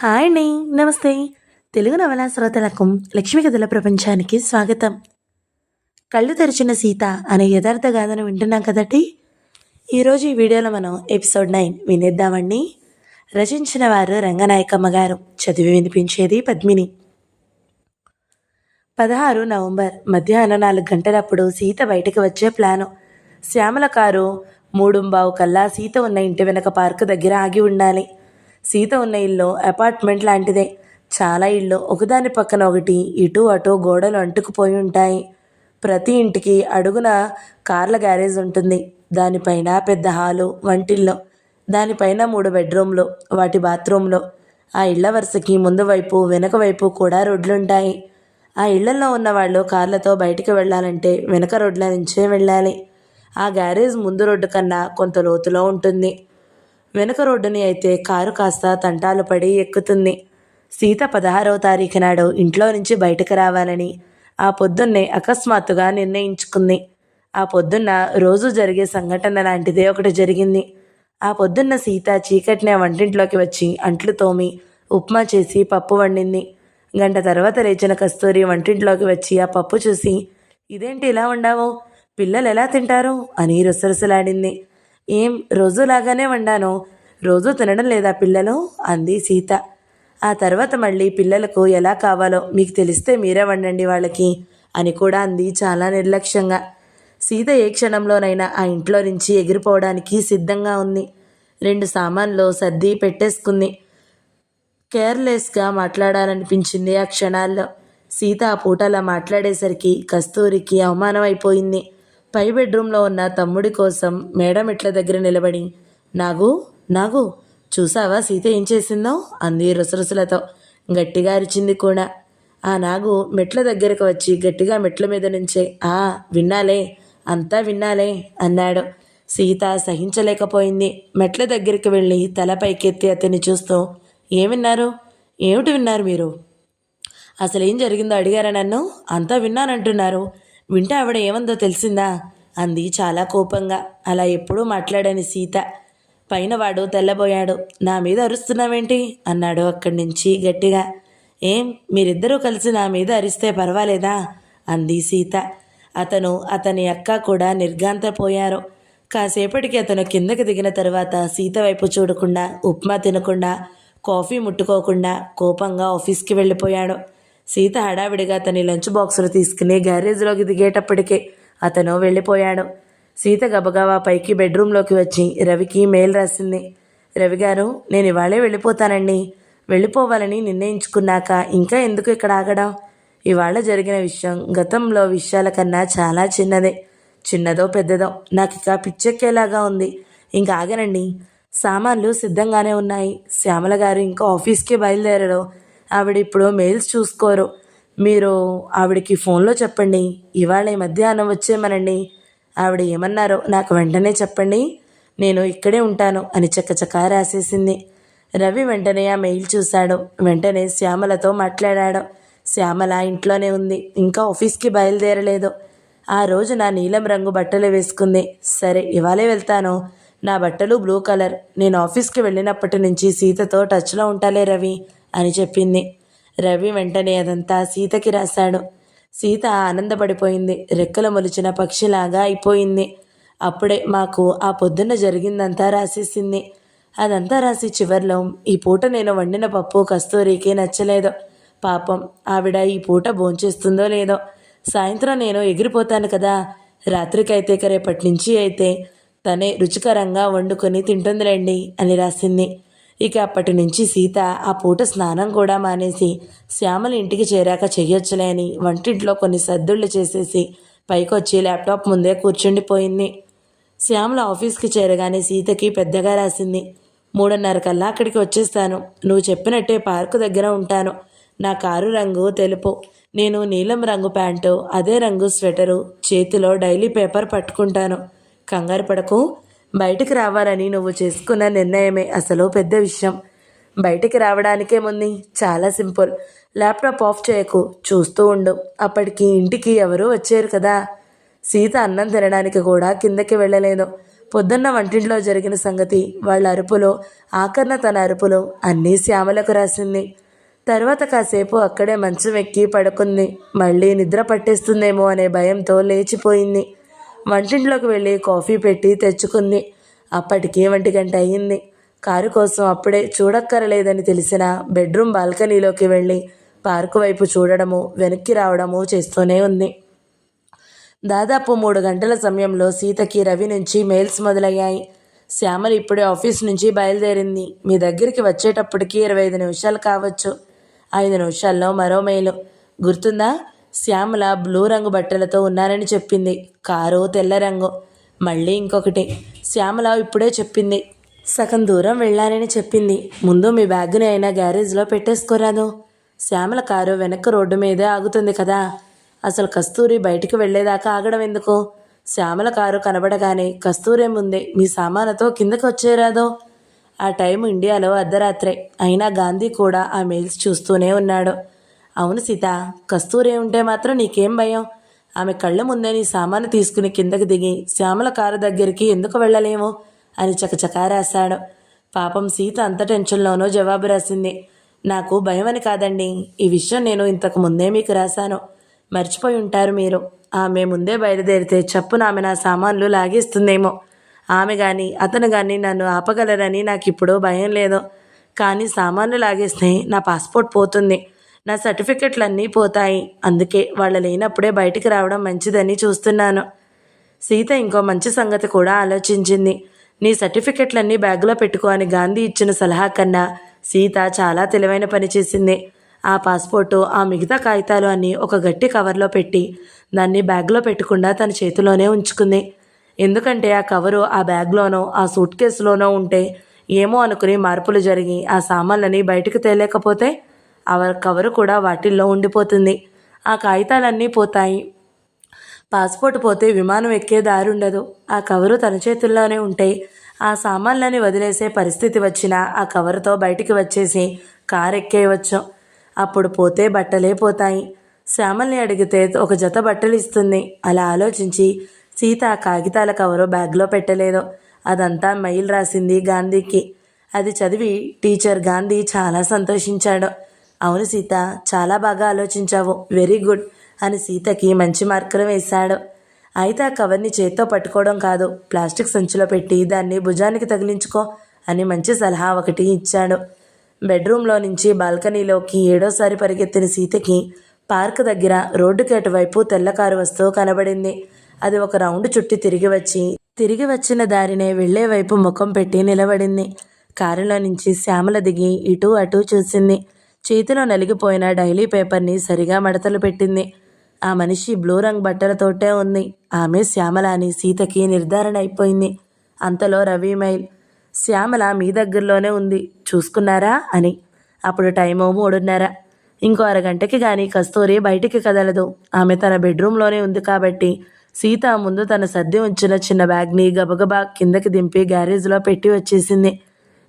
Hi అండి. నమస్తే. తెలుగు నవలా శ్రోతలకు లక్ష్మీ కథల ప్రపంచానికి స్వాగతం. కళ్ళు తెరిచిన సీత అనే యథార్థ గాథను వింటున్నాం కదటి. ఈరోజు ఈ వీడియోలో మనం ఎపిసోడ్ 9 వినేద్దామండి. రచించిన వారు రంగనాయకమ్మ గారు, చదివి వినిపించేది పద్మిని. 16 నవంబర్ మధ్యాహ్నం 4 గంటలప్పుడు సీత బయటకు వచ్చే ప్లాను. శ్యామల కారు 3:15 కల్లా సీత ఉన్న ఇంటి వెనక పార్కు దగ్గర ఆగి ఉండాలి. సీత ఉన్న ఇల్లు అపార్ట్మెంట్ లాంటిదే. చాలా ఇళ్ళు ఒకదాని పక్కన ఒకటి ఇటు అటు గోడలు అంటుకుపోయి ఉంటాయి. ప్రతి ఇంటికి అడుగున కార్ల గ్యారేజ్ ఉంటుంది. దానిపైన పెద్ద హాలు, వంటిల్లు, దానిపైన 3 బెడ్రూమ్లు, వాటి బాత్రూంలు. ఆ ఇళ్ల వరుసకి ముందు వైపు వెనక వైపు కూడా రోడ్లుంటాయి. ఆ ఇళ్లలో ఉన్నవాళ్ళు కార్లతో బయటికి వెళ్ళాలంటే వెనక రోడ్ల నుంచే వెళ్ళాలి. ఆ గ్యారేజ్ ముందు రోడ్డు కన్నా కొంత లోతులో ఉంటుంది. వెనుక రోడ్డుని అయితే కారు కాస్త తంటాలు పడి ఎక్కుతుంది. సీత 16వ తారీఖు నాడు ఇంట్లో నుంచి బయటకు రావాలని ఆ పొద్దున్నే అకస్మాత్తుగా నిర్ణయించుకుంది. ఆ పొద్దున్న రోజు జరిగే సంఘటన లాంటిదే ఒకటి జరిగింది. ఆ పొద్దున్న సీత చీకటినే వంటింట్లోకి వచ్చి అంట్లు తోమి ఉప్మా చేసి పప్పు వండింది. గంట తర్వాత లేచిన కస్తూరి వంటింట్లోకి వచ్చి ఆ పప్పు చూసి, ఇదేంటి ఇలా వండావు, పిల్లలు ఎలా తింటారు అని రుసరుసలాడింది. ఏం రోజులాగానే వండాను, రోజు తినడం లేదా పిల్లలు అంది సీత. ఆ తర్వాత మళ్ళీ పిల్లలకు ఎలా కావాలో మీకు తెలిస్తే మీరే వండండి వాళ్ళకి అని కూడా అంది చాలా నిర్లక్ష్యంగా. సీత ఏ క్షణంలోనైనా ఆ ఇంట్లో నుంచి ఎగిరిపోవడానికి సిద్ధంగా ఉంది. 2 సామాన్లు సర్ది పెట్టేసుకుంది. కేర్లెస్గా మాట్లాడాలనిపించింది ఆ క్షణాల్లో. సీత ఆ పూట అలా మాట్లాడేసరికి కస్తూరికి అవమానం అయిపోయింది. పై బెడ్రూమ్లో ఉన్న తమ్ముడి కోసం మేడ మెట్ల దగ్గర నిలబడి, నాగు నాగు చూసావా సీత ఏం చేసిందో అంది రుసరుసలతో. గట్టిగా అరిచింది కూడా. ఆ నాగు మెట్ల దగ్గరకు వచ్చి గట్టిగా మెట్ల మీద నుంచే, విన్నాలే, అంతా విన్నాలే అన్నాడు. సీత సహించలేకపోయింది. మెట్ల దగ్గరికి వెళ్ళి తల పైకెత్తి అతన్ని చూస్తూ, ఏమిన్నారు, ఏమిటి విన్నారు మీరు, అసలేం జరిగిందో అడిగారా నన్ను, అంతా విన్నానంటున్నారు, వింటే ఆవిడ ఏమందో తెలిసిందా అంది చాలా కోపంగా. అలా ఎప్పుడూ మాట్లాడని సీత. పైన వాడు తెల్లబోయాడు. నా మీద అరుస్తున్నావేంటి అన్నాడు అక్కడి నుంచి గట్టిగా. ఏం మీరిద్దరూ కలిసి నా మీద అరిస్తే పర్వాలేదా అంది సీత. అతను అతని అక్క కూడా నిర్ఘాంతపోయారు. కాసేపటికి అతను కిందకి దిగిన తరువాత సీత వైపు చూడకుండా, ఉప్మా తినకుండా, కాఫీ ముట్టుకోకుండా కోపంగా ఆఫీస్కి వెళ్ళిపోయాడు. సీత హడావిడిగా అతని లంచ్ బాక్సులు తీసుకుని గ్యారేజ్లోకి దిగేటప్పటికే అతను వెళ్ళిపోయాడు. సీత గబగబా పైకి బెడ్రూమ్లోకి వచ్చి రవికి మెయిల్ రాసింది. రవి గారు, నేను ఇవాళే వెళ్ళిపోతానండి. వెళ్ళిపోవాలని నిర్ణయించుకున్నాక ఇంకా ఎందుకు ఇక్కడ ఆగడం? ఇవాళ జరిగిన విషయం గతంలో విషయాల కన్నా చాలా చిన్నదే. చిన్నదో పెద్దదో నాకు ఇక పిచ్చెక్కేలాగా ఉంది. ఇంకా ఆగనండి. సామాన్లు సిద్ధంగానే ఉన్నాయి. శ్యామల గారు ఇంకా ఆఫీస్కి బయలుదేరరు. ఆవిడ ఇప్పుడు మెయిల్స్ చూసుకోరు. మీరు ఆవిడకి ఫోన్లో చెప్పండి, ఇవాళ మధ్యాహ్నం వచ్చేయమనండి. ఆవిడ ఏమన్నారో నాకు వెంటనే చెప్పండి, నేను ఇక్కడే ఉంటాను అని చకచకా రాసేసింది. రవి వెంటనే ఆ మెయిల్ చూశాడు. వెంటనే శ్యామలతో మాట్లాడాడు. శ్యామల ఇంట్లోనే ఉంది, ఇంకా ఆఫీస్కి బయలుదేరలేదు. ఆ రోజు నా నీలం రంగు బట్టలు వేసుకుంది. సరే ఇవాళే వెళ్తాను. నా బట్టలు బ్లూ కలర్. నేను ఆఫీస్కి వెళ్ళినప్పటి నుంచి సీతతో టచ్లో ఉంటాలే రవి అని చెప్పింది. రవి వెంటనే అదంతా సీతకి రాశాడు. సీత ఆనందపడిపోయింది. రెక్కలు మొలిచిన పక్షిలాగా అయిపోయింది. అప్పుడే మాకు ఆ పొద్దున్న జరిగిందంతా రాసేసింది. అదంతా రాసి చివర్లో, ఈ పూట నేను వండిన పప్పు కస్తూరికి నచ్చలేదు. పాపం ఆవిడ ఈ పూట భోంచేస్తుందో లేదో. సాయంత్రం నేను ఎగిరిపోతాను కదా, రాత్రికైతే రేపటి నుంచి అయితే తనే రుచికరంగా వండుకొని తింటుందిలేండి అని రాసింది. ఇక అప్పటి నుంచి సీత ఆ పూట స్నానం కూడా మానేసి శ్యామల ఇంటికి చేరాక చెయ్యొచ్చులే అని వంటింట్లో కొన్ని సర్దుళ్ళు చేసేసి పైకొచ్చి ల్యాప్టాప్ ముందే కూర్చుండిపోయింది. శ్యామల ఆఫీస్కి చేరగానే సీతకి పెద్దగా రాసింది. 3:30 కల్లా అక్కడికి వచ్చేస్తాను. నువ్వు చెప్పినట్టే పార్కు దగ్గర ఉంటాను. నా కారు రంగు తెలుపు. నేను నీలం రంగు ప్యాంటు, అదే రంగు స్వెటరు, చేతిలో డైలీ పేపర్ పట్టుకుంటాను. కంగారు పడకు. బయటికి రావాలని నువ్వు చేసుకున్న నిర్ణయమే అసలు పెద్ద విషయం. బయటికి రావడానికేముంది, చాలా సింపుల్. ల్యాప్టాప్ ఆఫ్ చేయకు, చూస్తూ ఉండు. అప్పటికి ఇంటికి ఎవరూ వచ్చారు కదా. సీత అన్నం తినడానికి కూడా కిందకి వెళ్ళలేదు. పొద్దున్న వంటింట్లో జరిగిన సంగతి, వాళ్ళ అరుపులు, ఆఖరణ తన అరుపులు అన్నీ శ్యామలకు రాసింది. తర్వాత కాసేపు అక్కడే మంచం ఎక్కి పడుకుంది. మళ్ళీ నిద్ర పట్టేస్తుందేమో అనే భయంతో లేచిపోయింది. వంటింట్లోకి వెళ్ళి కాఫీ పెట్టి తెచ్చుకుంది. అప్పటికి 1 గంట అయ్యింది. కారు కోసం అప్పుడే చూడక్కరలేదని తెలిసిన బెడ్రూమ్ బాల్కనీలోకి వెళ్ళి పార్కు వైపు చూడడము, వెనక్కి రావడము చేస్తూనే ఉంది. దాదాపు 3 గంటల సమయంలో సీతకి రవి నుంచి మెయిల్స్ మొదలయ్యాయి. శ్యామల ఇప్పుడే ఆఫీస్ నుంచి బయలుదేరింది. మీ దగ్గరికి వచ్చేటప్పటికి 25 నిమిషాలు కావచ్చు. 5 నిమిషాల్లో మరో మెయిల్. గుర్తుందా? శ్యామల బ్లూ రంగు బట్టలతో ఉన్నానని చెప్పింది. కారు తెల్ల రంగు. మళ్ళీ ఇంకొకటి. శ్యామల ఇప్పుడే చెప్పింది. సగం దూరం వెళ్ళానని చెప్పింది. ముందు మీ బ్యాగ్ని అయినా గ్యారేజ్లో పెట్టేసుకోరాదు. శ్యామల కారు వెనక్కి రోడ్డు మీదే ఆగుతుంది కదా. అసలు కస్తూరి బయటికి వెళ్ళేదాకా ఆగడం ఎందుకు? శ్యామల కారు కనబడగానే కస్తూరే ముందే మీ సామానుతో కిందకి వచ్చేరాదో. ఆ టైం ఇండియాలో అర్ధరాత్రే. అయినా గాంధీ కూడా ఆ మెయిల్స్ చూస్తూనే ఉన్నాడు. అవును సీత, కస్తూరే ఉంటే మాత్రం నీకేం భయం? ఆమె కళ్ళ ముందే నీ సామాను తీసుకుని కిందకి దిగి శ్యామల కారు దగ్గరికి ఎందుకు వెళ్ళలేము అని చకచకా రాశాడు. పాపం సీత అంత టెన్షన్లోనూ జవాబు రాసింది. నాకు భయమని కాదండి, ఈ విషయం నేను ఇంతకు ముందే మీకు రాశాను. మర్చిపోయి ఉంటారు మీరు. ఆమె ముందే బయలుదేరితే చప్పున ఆమె నా సామాన్లు లాగేస్తుందేమో. ఆమె కానీ అతను కానీ నన్ను ఆపగలరని నాకు ఇప్పుడు భయం లేదు. కానీ సామాన్లు లాగేస్తే నా పాస్పోర్ట్ పోతుంది, నా సర్టిఫికెట్లన్నీ పోతాయి. అందుకే వాళ్ళు లేనప్పుడే బయటికి రావడం మంచిదని చూస్తున్నాను. సీత ఇంకో మంచి సంగతి కూడా ఆలోచించింది. నీ సర్టిఫికెట్లన్నీ బ్యాగులో పెట్టుకో అని గాంధీ ఇచ్చిన సలహా కన్నా సీత చాలా తెలివైన పని చేసింది. ఆ పాస్పోర్టు, ఆ మిగతా కాగితాలు అన్నీ ఒక గట్టి కవర్లో పెట్టి దాన్ని బ్యాగ్లో పెట్టకుండా తన చేతిలోనే ఉంచుకుంది. ఎందుకంటే ఆ కవరు ఆ బ్యాగ్లోనో ఆ సూట్ కేసులోనో ఉంటే ఏమో అనుకుని మార్పులు జరిగి ఆ సామాన్లని బయటకు తేలేకపోతే ఆ కవరు కూడా వాటిల్లో ఉండిపోతుంది. ఆ కాగితాలన్నీ పోతాయి. పాస్పోర్ట్ పోతే విమానం ఎక్కే దారుండదు. ఆ కవరు తన చేతుల్లోనే ఉంటే ఆ సామాన్లని వదిలేసే పరిస్థితి వచ్చినా ఆ కవరుతో బయటికి వచ్చేసి కారు ఎక్కేయవచ్చు. అప్పుడు పోతే బట్టలే పోతాయి. శ్యామల్ని అడిగితే ఒక జత బట్టలు ఇస్తుంది. అలా ఆలోచించి సీత ఆ కాగితాల కవరు బ్యాగ్లో పెట్టలేదు. అదంతా మెయిల్ రాసింది గాంధీకి. అది చదివి టీచర్ గాంధీ చాలా సంతోషించాడు. అవును సీత, చాలా బాగా ఆలోచించావు, వెరీ గుడ్ అని సీతకి మంచి మార్కులు వేశాడు. అయితే ఆ కవర్ని చేత్తో పట్టుకోవడం కాదు, ప్లాస్టిక్ సంచిలో పెట్టి దాన్ని భుజానికి తగిలించుకో అని మంచి సలహా ఒకటి ఇచ్చాడు. బెడ్రూమ్లో నుంచి బాల్కనీలోకి 7వసారి పరిగెత్తిన సీతకి పార్క్ దగ్గర రోడ్డుకి అటువైపు తెల్లకారు వస్తూ కనబడింది. అది ఒక రౌండ్ చుట్టి తిరిగి వచ్చిన దారినే వెళ్లే వైపు ముఖం పెట్టి నిలబడింది. కారులో నుంచి శ్యామల దిగి ఇటూ అటూ చూసింది. చేతిలో నలిగిపోయిన డైలీ పేపర్ని సరిగా మడతలు పెట్టింది. ఆ మనిషి బ్లూ రంగు బట్టలతోటే ఉంది. ఆమె శ్యామల అని సీతకి నిర్ధారణ అయిపోయింది. అంతలో రవి మెయిల్. శ్యామల మీ దగ్గరలోనే ఉంది, చూసుకున్నారా అని. అప్పుడు టైము 3:30. ఇంకో అరగంటకి కానీ కస్తూరి బయటికి కదలదు. ఆమె తన బెడ్రూమ్లోనే ఉంది కాబట్టి సీత ముందు తన సర్ది ఉంచిన చిన్న బ్యాగ్ని గబగబా కిందకి దింపి గ్యారేజ్లో పెట్టి వచ్చేసింది.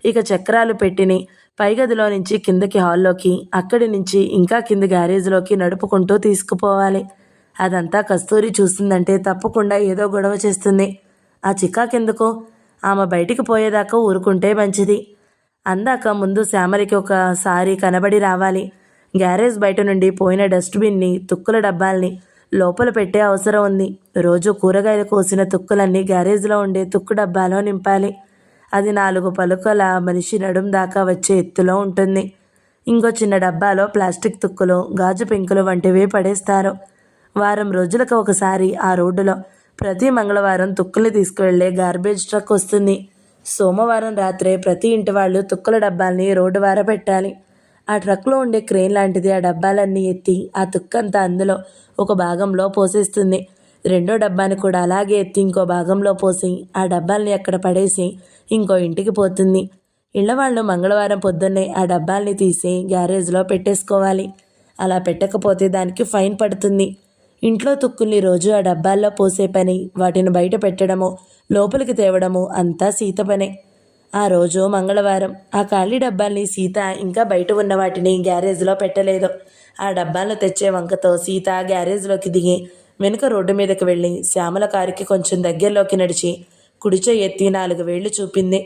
ఇక చక్రాలు పెట్టిని పైగదిలో నుంచి కిందకి హాల్లోకి, అక్కడి నుంచి ఇంకా కింది గ్యారేజ్లోకి నడుపుకుంటూ తీసుకుపోవాలి. అదంతా కస్తూరి చూస్తుందంటే తప్పకుండా ఏదో గొడవ చేస్తుంది. ఆ చికాకెందుకు? ఆమె బయటికి పోయేదాకా ఊరుకుంటే మంచిది. అందాక ముందు శ్యామలికి ఒకసారి కనబడి రావాలి. గ్యారేజ్ బయట నుండి పోయిన డస్ట్బిన్ని, తుక్కుల డబ్బాల్ని లోపల పెట్టే అవసరం ఉంది. రోజు కూరగాయలు కోసిన తుక్కులన్నీ గ్యారేజ్లో ఉండే తుక్కు డబ్బాలో నింపాలి. అది 4 పలుకల మనిషి నడుం దాకా వచ్చే ఎత్తులో ఉంటుంది. ఇంకో చిన్న డబ్బాలో ప్లాస్టిక్ తుక్కులు, గాజు పెంకులు వంటివి పడేస్తారు. వారం రోజులకు ఒకసారి ఆ రోడ్డులో ప్రతి మంగళవారం తుక్కుల్ని తీసుకువెళ్లే గార్బేజ్ ట్రక్ వస్తుంది. సోమవారం రాత్రే ప్రతి ఇంటి వాళ్ళు తుక్కుల డబ్బాల్ని రోడ్డు వార పెట్టాలి. ఆ ట్రక్లో ఉండే క్రేన్ లాంటిది ఆ డబ్బాలన్నీ ఎత్తి ఆ తుక్కంతా అందులో ఒక భాగంలో పోసేస్తుంది. రెండో డబ్బాని కూడా అలాగే ఎత్తి ఇంకో భాగంలో పోసి ఆ డబ్బాల్ని అక్కడ పడేసి ఇంకో ఇంటికి పోతుంది. ఇళ్లవాళ్ళు మంగళవారం పొద్దున్నే ఆ డబ్బాల్ని తీసి గ్యారేజ్లో పెట్టేసుకోవాలి. అలా పెట్టకపోతే దానికి ఫైన్ పడుతుంది. ఇంట్లో తుక్కుల్ని రోజు ఆ డబ్బాల్లో పోసే పని, వాటిని బయట పెట్టడము, లోపలికి తేవడము అంతా సీత పనే. ఆ రోజు మంగళవారం. ఆ ఖాళీ డబ్బాల్ని సీత ఇంకా బయట ఉన్న వాటిని గ్యారేజ్లో పెట్టలేదు. ఆ డబ్బాలను తెచ్చే వంకతో సీత గ్యారేజ్లోకి దిగి వెనుక రోడ్డు మీదకి వెళ్ళి శ్యామల కారుకి కొంచెం దగ్గరలోకి నడిచి కుడి చెయ్యి ఎత్తి 4 వేళ్లు చూపింది.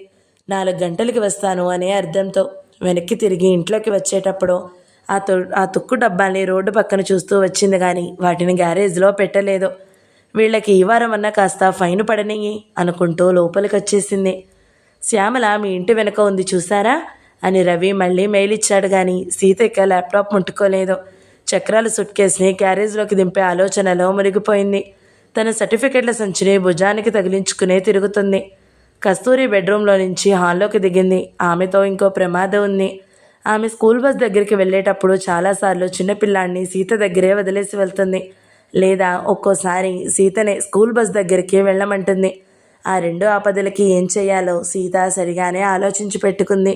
4 గంటలకి వస్తాను అనే అర్థంతో. వెనక్కి తిరిగి ఇంట్లోకి వచ్చేటప్పుడు ఆ తుక్కు డబ్బాల్ని రోడ్డు పక్కన చూస్తూ వచ్చింది కానీ వాటిని గ్యారేజ్లో పెట్టలేదు. వీళ్ళకి ఈ వారం అన్నా కాస్త ఫైన్ పడనియ్యి అనుకుంటూ లోపలికి వచ్చేసింది. శ్యామల మీ ఇంటి వెనక ఉంది చూసారా అని రవి మళ్ళీ మెయిల్ ఇచ్చాడు కానీ సీత ఇక ల్యాప్టాప్ ముట్టుకోలేదు. చక్రాల సూట్ కేసుని గ్యారేజ్లోకి దింపే ఆలోచనలో మునిగిపోయింది. తన సర్టిఫికెట్ల సంచిని భుజానికి తగిలించుకునే తిరుగుతుంది. కస్తూరి బెడ్రూమ్లో నుంచి హాల్లోకి దిగింది. ఆమెతో ఇంకో ప్రమాదం ఉంది. ఆమె స్కూల్ బస్ దగ్గరికి వెళ్ళేటప్పుడు చాలాసార్లు చిన్నపిల్లాడిని సీత దగ్గరే వదిలేసి వెళ్తుంది. లేదా ఒక్కోసారి సీతనే స్కూల్ బస్ దగ్గరికి వెళ్ళమంటుంది. ఆ 2 ఆపదలకి ఏం చేయాలో సీత సరిగానే ఆలోచించి పెట్టుకుంది.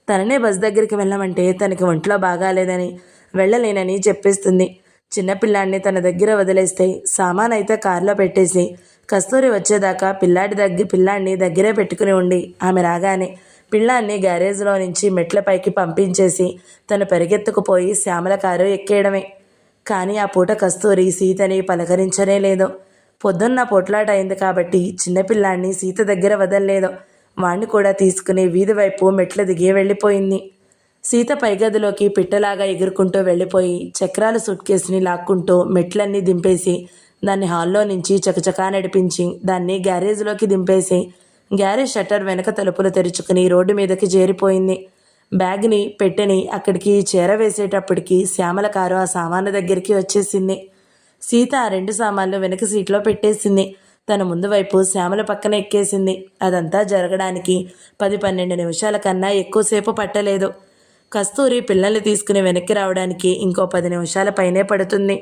తననే బస్ దగ్గరికి వెళ్ళమంటే తనకి ఒంట్లో బాగాలేదని వెళ్ళలేనని చెప్పేస్తుంది. చిన్నపిల్లాడిని తన దగ్గర వదిలేస్తే సామాన్ అయితే కారులో పెట్టేసి కస్తూరి వచ్చేదాకా పిల్లాడిని దగ్గరే పెట్టుకుని ఉండి ఆమె రాగానే పిల్లాన్ని గ్యారేజ్లో నుంచి మెట్లపైకి పంపించేసి తను పరిగెత్తుకుపోయి శ్యామల కారు ఎక్కేయడమే. కానీ ఆ పూట కస్తూరి సీతని పలకరించనే లేదు. పొద్దున్న పొట్లాట అయింది కాబట్టి చిన్నపిల్లాన్ని సీత దగ్గర వదలలేదు. వాణ్ణి కూడా తీసుకుని వీధి వైపు మెట్లు దిగి వెళ్ళిపోయింది. సీత పైగదిలోకి పిట్టలాగా ఎగురుకుంటూ వెళ్ళిపోయి చక్రాల సూట్ కేసుని లాక్కుంటూ మెట్లన్నీ దింపేసి దాన్ని హాల్లో నుంచి చకచకా నడిపించి దాన్ని గ్యారేజ్లోకి దింపేసి గ్యారేజ్ షట్టర్ వెనక తలుపులు తెరుచుకుని రోడ్డు మీదకి చేరిపోయింది. బ్యాగ్ని పెట్టెని అక్కడికి చేరవేసేటప్పటికి శ్యామల కారు ఆ సామాను దగ్గరికి వచ్చేసింది. సీత ఆ 2 సామాన్లు వెనక సీట్లో పెట్టేసింది. తన ముందు వైపు శ్యామల పక్కన ఎక్కేసింది. అదంతా జరగడానికి 10-12 నిమిషాల కన్నా ఎక్కువసేపు పట్టలేదు. కస్తూరి పిల్లల్ని తీసుకుని వెనక్కి రావడానికి ఇంకో 10 నిమిషాల పైనే పడుతుంది.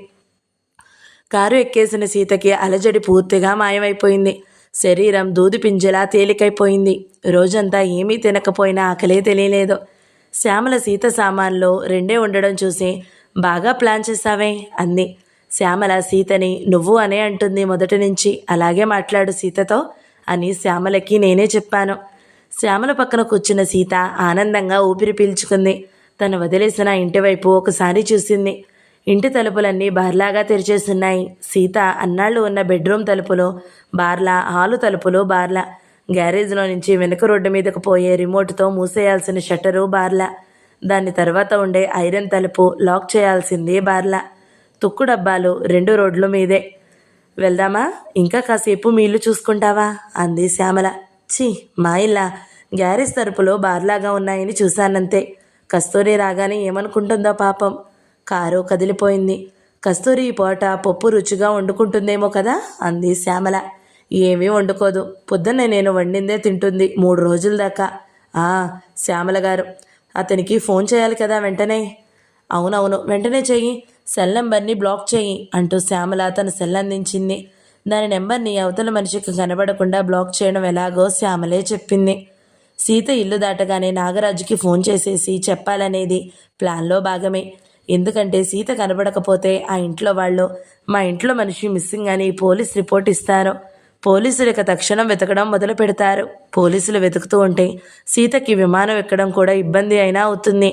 కారు ఎక్కేసిన సీతకి అలజడి పూర్తిగా మాయమైపోయింది. శరీరం దూది పింజలా తేలికైపోయింది. రోజంతా ఏమీ తినకపోయినా ఆకలే తెలియలేదు. శ్యామల సీత సామాన్లో 2 ఉండడం చూసి బాగా ప్లాన్ చేశావే అంది. శ్యామల సీతని నువ్వు అనే అంటుంది మొదటి నుంచి. అలాగే మాట్లాడు సీతతో అని శ్యామలకి నేనే చెప్పాను. శ్యామల పక్కన కూర్చున్న సీత ఆనందంగా ఊపిరి పీల్చుకుంది. తను వదిలేసిన ఇంటి వైపు ఒకసారి చూసింది. ఇంటి తలుపులన్నీ బార్లాగా తెరిచేస్తున్నాయి. సీత అన్నాళ్ళు ఉన్న బెడ్రూమ్ తలుపులు బార్లా, హాలు తలుపులు బార్లా, గ్యారేజ్లో నుంచి వెనుక రోడ్డు మీదకు పోయే రిమోట్తో మూసేయాల్సిన షట్టరు బార్లా, దాని తర్వాత ఉండే ఐరన్ తలుపు లాక్ చేయాల్సింది బార్లా. తుక్కు డబ్బాలు 2 రోడ్ల మీదే. వెళ్దామా? ఇంకా కాసేపు మీ ఇల్లు చూసుకుంటావా అంది శ్యామల. ఛీ, మా ఇల్లా? గ్యారేజ్ తలుపులు బార్లాగా ఉన్నాయని చూశానంతే. కస్తూరి రాగానే ఏమనుకుంటుందో పాపం. కారు కదిలిపోయింది. కస్తూరి ఈ పూట పప్పు రుచిగా వండుకుంటుందేమో కదా అంది శ్యామల. ఏమీ వండుకోదు. పొద్దున్నే నేను వండిందే తింటుంది 3 రోజుల దాకా. శ్యామల గారు, అతనికి ఫోన్ చేయాలి కదా వెంటనే. అవునవును, వెంటనే చెయ్యి. సెల్ నెంబర్ని బ్లాక్ చెయ్యి అంటూ శ్యామల తన సెల్ అందించింది. దాని నెంబర్ని అవతల మనిషికి కనబడకుండా బ్లాక్ చేయడం ఎలాగో శ్యామలే చెప్పింది. సీత ఇల్లు దాటగానే నాగరాజుకి ఫోన్ చేసేసి చెప్పాలనేది ప్లాన్లో భాగమే. ఎందుకంటే సీత కనబడకపోతే ఆ ఇంట్లో వాళ్ళు మా ఇంట్లో మనిషి మిస్సింగ్ అని పోలీస్ రిపోర్ట్ ఇస్తారు. పోలీసులు ఇక తక్షణం వెతకడం మొదలు పెడతారు. పోలీసులు వెతుకుతూ ఉంటే సీతకి విమానం ఎక్కడం కూడా ఇబ్బంది అయినా అవుతుంది.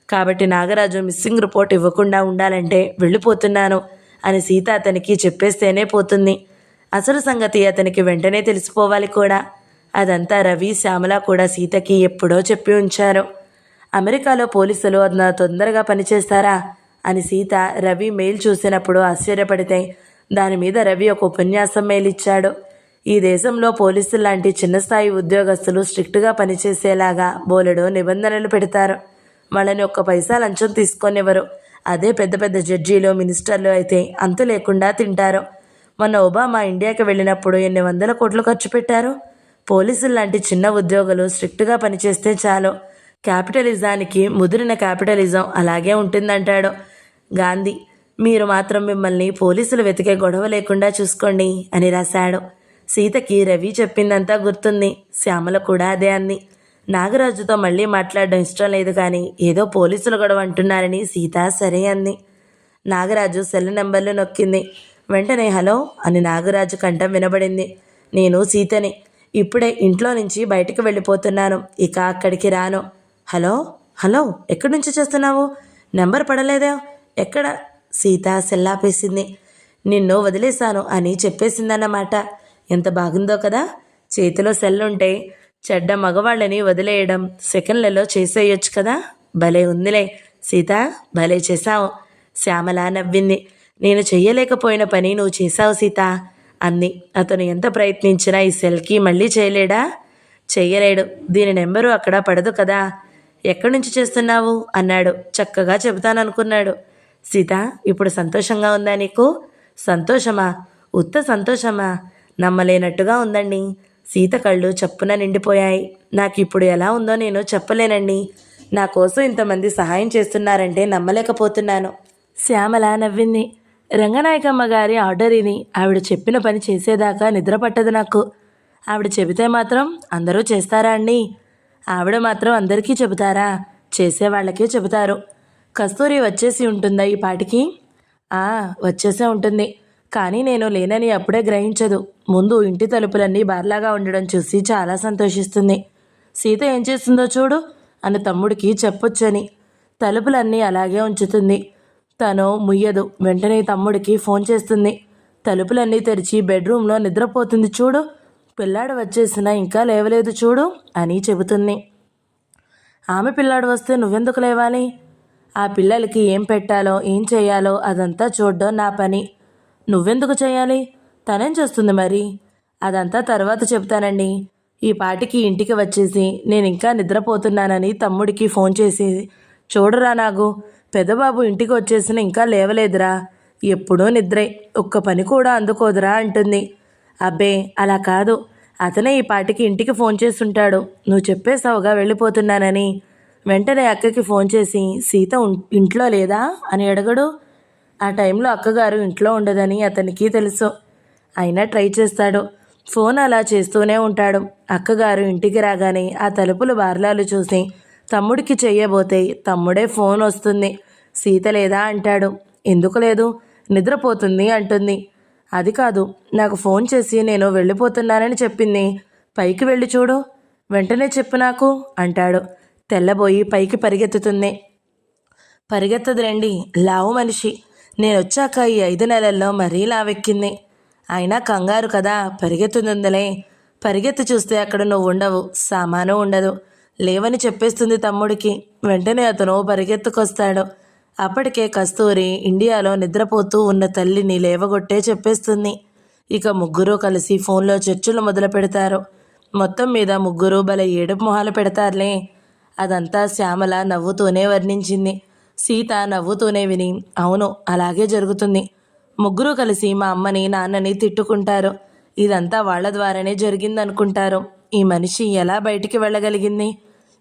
కాబట్టి నాగరాజు మిస్సింగ్ రిపోర్ట్ ఇవ్వకుండా ఉండాలంటే వెళ్ళిపోతున్నాను అని సీత అతనికి చెప్పేస్తేనే పోతుంది. అసలు సంగతి అతనికి వెంటనే తెలిసిపోవాలి కూడా. అదంతా రవి, శ్యామల కూడా సీతకి ఎప్పుడో చెప్పి ఉంచారు. అమెరికాలో పోలీసులు తొందరగా పనిచేస్తారా అని సీత రవి మెయిల్ చూసినప్పుడు ఆశ్చర్యపడితే దాని మీద రవి ఒక ఉపన్యాసం మెయిల్ ఇచ్చాడు. ఈ దేశంలో పోలీసులు లాంటి చిన్న స్థాయి ఉద్యోగస్తులు స్ట్రిక్ట్గా పనిచేసేలాగా బోలెడు నిబంధనలు పెడతారు. వాళ్ళని 1 పైసా లంచం తీసుకొనివ్వరు. అదే పెద్ద పెద్ద జడ్జీలు, మినిస్టర్లు అయితే అంతు లేకుండా తింటారు. మొన్న ఒబామా ఇండియాకి వెళ్ళినప్పుడు ఎన్ని 100 కోట్లు ఖర్చు పెట్టారు. పోలీసులు లాంటి చిన్న ఉద్యోగులు స్ట్రిక్ట్గా పనిచేస్తే చాలు. క్యాపిటలిజానికి ముదిరిన క్యాపిటలిజం అలాగే ఉంటుందంటాడు గాంధీ. మీరు మాత్రం మిమ్మల్ని పోలీసులు వెతికే గొడవ లేకుండా చూసుకోండి అని రాశాడు. సీతకి రవి చెప్పిందంతా గుర్తుంది. శ్యామల కూడా అదే అంది. నాగరాజుతో మళ్ళీ మాట్లాడడం ఇష్టం లేదు కానీ ఏదో పోలీసుల గొడవ అంటున్నారని సీత సరే అంది. నాగరాజు సెల్ నెంబర్లు నొక్కింది. వెంటనే హలో అని నాగరాజు కంఠం వినబడింది. నేను సీతని. ఇప్పుడే ఇంట్లో నుంచి బయటకు వెళ్ళిపోతున్నాను. ఇక అక్కడికి రాను. హలో హలో, ఎక్కడి నుంచి చేస్తున్నావు? నెంబర్ పడలేదే? ఎక్కడ? సీత సెల్లాపేసింది. నిన్ను వదిలేశాను అని చెప్పేసిందన్నమాట. ఎంత బాగుందో కదా. చేతిలో సెల్ ఉంటే చెడ్డ మగవాళ్ళని వదిలేయడం సెకండ్లలో చేసేయొచ్చు కదా. భలే ఉందిలే సీత, భలే చేశావు. శ్యామల నవ్వింది. నేను చెయ్యలేకపోయిన పని నువ్వు చేశావు సీత అంది. అతను ఎంత ప్రయత్నించినా ఈ సెల్కి మళ్ళీ చేయలేడా? చెయ్యలేడు. దీని నెంబరు అక్కడ పడదు కదా. ఎక్కడి నుంచి చేస్తున్నావు అన్నాడు. చక్కగా చెబుతాననుకున్నాడు. సీత, ఇప్పుడు సంతోషంగా ఉందా నీకు? సంతోషమా? ఉత్త సంతోషమా? నమ్మలేనట్టుగా ఉందండి. సీత కళ్ళు చప్పున నిండిపోయాయి. నాకు ఇప్పుడు ఎలా ఉందో నేను చెప్పలేనండి. నా కోసం ఇంతమంది సహాయం చేస్తున్నారంటే నమ్మలేకపోతున్నాను. శ్యామల నవ్వింది. రంగనాయకమ్మ గారి ఆర్డర్ ఇని ఆవిడ చెప్పిన పని చేసేదాకా నిద్ర పట్టదు నాకు. ఆవిడ చెబితే మాత్రం అందరూ చేస్తారా అండి? ఆవిడ మాత్రం అందరికీ చెబుతారా? చేసేవాళ్ళకే చెబుతారు. కస్తూరి వచ్చేసి ఉంటుందా ఈ పాటికి? వచ్చేసే ఉంటుంది. కానీ నేను లేనని అప్పుడే గ్రహించదు. ముందు ఇంటి తలుపులన్నీ బార్లాగా ఉండడం చూసి చాలా సంతోషిస్తుంది. సీత ఏం చేస్తుందో చూడు అని తమ్ముడికి చెప్పొచ్చని తలుపులన్నీ అలాగే ఉంచుతుంది. తను ముయ్యదు. వెంటనే తమ్ముడికి ఫోన్ చేస్తుంది. తలుపులన్నీ తెరిచి బెడ్రూమ్లో నిద్రపోతుంది చూడు. పిల్లాడు వచ్చేసినా ఇంకా లేవలేదు చూడు అని చెబుతుంది. ఆమె పిల్లాడు వస్తే నువ్వెందుకు లేవాలి? ఆ పిల్లలకి ఏం పెట్టాలో ఏం చేయాలో అదంతా చూడడం నా పని. నువ్వెందుకు చేయాలి? తనేం చేస్తుంది మరి? అదంతా తర్వాత చెప్తానండి. ఈ పాటికి ఇంటికి వచ్చేసి నేను ఇంకా నిద్రపోతున్నానని తమ్ముడికి ఫోన్ చేసి, చూడరా నాగు, పెద్దబాబు ఇంటికి వచ్చేసిన ఇంకా లేవలేదురా, ఎప్పుడూ నిద్రే, ఒక్క పని కూడా అందుకోదురా అంటుంది. అబ్బే అలా కాదు, అతనే ఈ పాటికి ఇంటికి ఫోన్ చేస్తుంటాడు. నువ్వు చెప్పేసావుగా వెళ్ళిపోతున్నానని. వెంటనే అక్కకి ఫోన్ చేసి సీత ఇంట్లో లేదా అని అడగడు. ఆ టైంలో అక్కగారు ఇంట్లో ఉండదని అతనికి తెలుసు. అయినా ట్రై చేస్తాడు. ఫోన్ అలా చేస్తూనే ఉంటాడు. అక్కగారు ఇంటికి రాగానే ఆ తలుపులు బార్లాలు చూసి తమ్ముడికి చెయ్యబోతే తమ్ముడే ఫోన్ వస్తుంది. సీత లేదా అంటాడు. ఎందుకు లేదు? నిద్రపోతుంది అంటుంది. అది కాదు, నాకు ఫోన్ చేసి నేను వెళ్ళిపోతున్నానని చెప్పింది. పైకి వెళ్ళి చూడు, వెంటనే చెప్పు నాకు అంటాడు. తెల్లబోయి పైకి పరిగెత్తుతుంది. పరిగెత్తదు రండి, లావు మనిషి. నేను వచ్చాక ఈ 5 నెలల్లో మరీ లావెక్కింది. అయినా కంగారు కదా, పరిగెత్తుతుందిలే. పరిగెత్తి చూస్తే అక్కడ నువ్వు ఉండవు, సామాను ఉండదు. లేవని చెప్పేస్తుంది తమ్ముడికి. వెంటనే అతను పరిగెత్తుకొస్తాడు. అప్పటికే కస్తూరి ఇండియాలో నిద్రపోతూ ఉన్న తల్లిని లేవగొట్టే చెప్పేస్తుంది. ఇక ముగ్గురు కలిసి ఫోన్లో చర్చలు మొదలు పెడతారు. మొత్తం మీద ముగ్గురు భలే ఏడుపు మొహాలు పెడతారులే. అదంతా శ్యామల నవ్వుతూనే వర్ణించింది. సీత నవ్వుతూనే విని, అవును అలాగే జరుగుతుంది. ముగ్గురు కలిసి మా అమ్మని నాన్నని తిట్టుకుంటారు. ఇదంతా వాళ్ల ద్వారానే జరిగిందనుకుంటారు. ఈ మనిషి ఎలా బయటికి వెళ్ళగలిగింది?